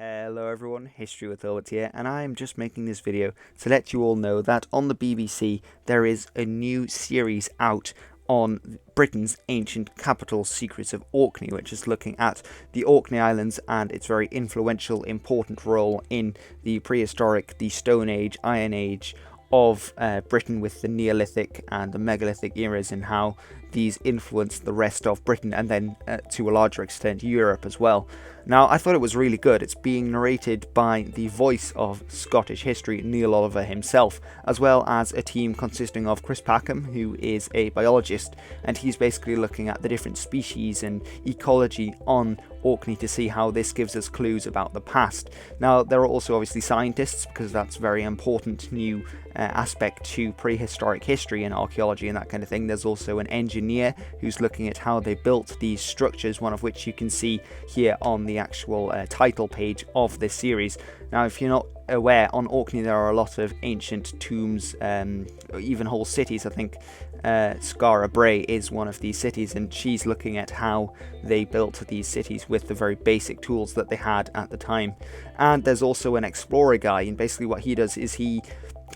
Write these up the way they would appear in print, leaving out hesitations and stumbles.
Hello everyone, History with Hilbert here, and I'm just making this video to let you all know that on the BBC there is a new series out on Britain's ancient capital, Secrets of Orkney, which is looking at the Orkney Islands and its very influential, important role in the prehistoric, the Stone Age, Iron Age of Britain, with the Neolithic and the Megalithic eras, and how these influenced the rest of Britain and then to a larger extent Europe as well. Now, I thought it was really good. It's being narrated by the voice of Scottish history, Neil Oliver himself, as well as a team consisting of Chris Packham, who is a biologist, and he's basically looking at the different species and ecology on Orkney to see how this gives us clues about the past. Now, there are also obviously scientists, because that's a very important new aspect to prehistoric history and archaeology and that kind of thing. There's also an engineer who's looking at how they built these structures, one of which you can see here on the actual title page of this series. Now, if you're not aware, on Orkney there are a lot of ancient tombs, even whole cities. I think Skara Brae is one of these cities, and she's looking at how they built these cities with the very basic tools that they had at the time. And there's also an explorer guy, and basically what he does is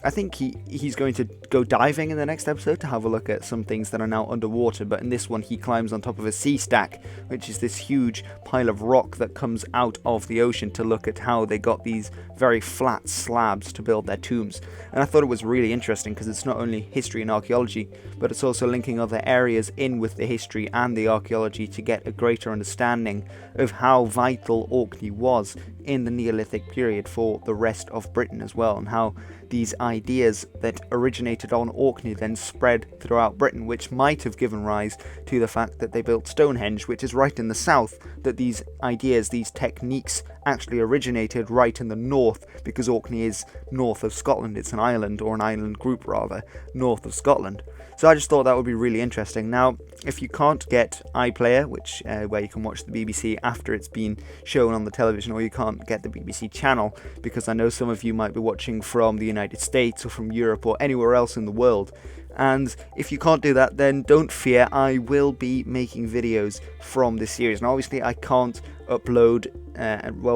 I think he's going to go diving in the next episode to have a look at some things that are now underwater, but in this one he climbs on top of a sea stack, which is this huge pile of rock that comes out of the ocean, to look at how they got these very flat slabs to build their tombs. And I thought it was really interesting because it's not only history and archaeology, but it's also linking other areas in with the history and the archaeology to get a greater understanding of how vital Orkney was in the Neolithic period for the rest of Britain as well, and how these ideas that originated on Orkney then spread throughout Britain, which might have given rise to the fact that they built Stonehenge, which is right in the south, that these ideas, these techniques actually originated right in the north, because Orkney is north of Scotland. It's an island, or an island group rather, north of Scotland. So I just thought that would be really interesting. Now, if you can't get iPlayer, which where you can watch the BBC after it's been shown on the television, or you can't get the BBC channel, because I know some of you might be watching from the United States or from Europe or anywhere else in the world, and if you can't do that, then don't fear, I will be making videos from this series. And obviously I can't upload,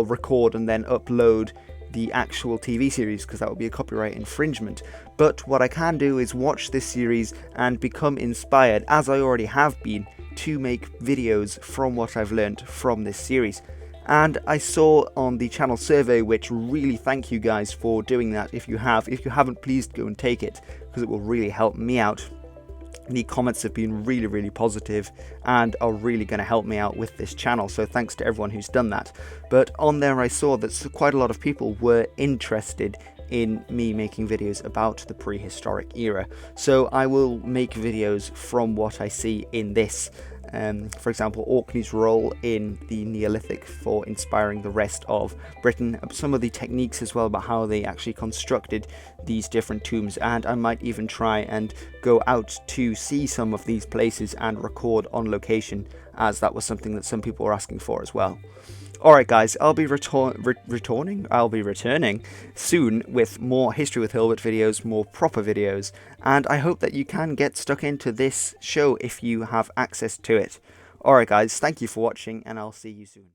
record and then upload the actual TV series, because that would be a copyright infringement. But what I can do is watch this series and become inspired, as I already have been, to make videos from what I've learned from this series. And I saw on the channel survey, which really thank you guys for doing that. If you haven't, please go and take it, because it will really help me out. The comments have been really positive and are really going to help me out with this channel, so thanks to everyone who's done that. But on there I saw that quite a lot of people were interested in me making videos about the prehistoric era, so I will make videos from what I see in this. For example, Orkney's role in the Neolithic for inspiring the rest of Britain, some of the techniques as well about how they actually constructed these different tombs, and I might even try and go out to see some of these places and record on location, as that was something that some people were asking for as well. Alright guys, I'll be returning soon with more History with Hilbert videos, more proper videos, and I hope that you can get stuck into this show if you have access to it. Alright guys, thank you for watching, and I'll see you soon.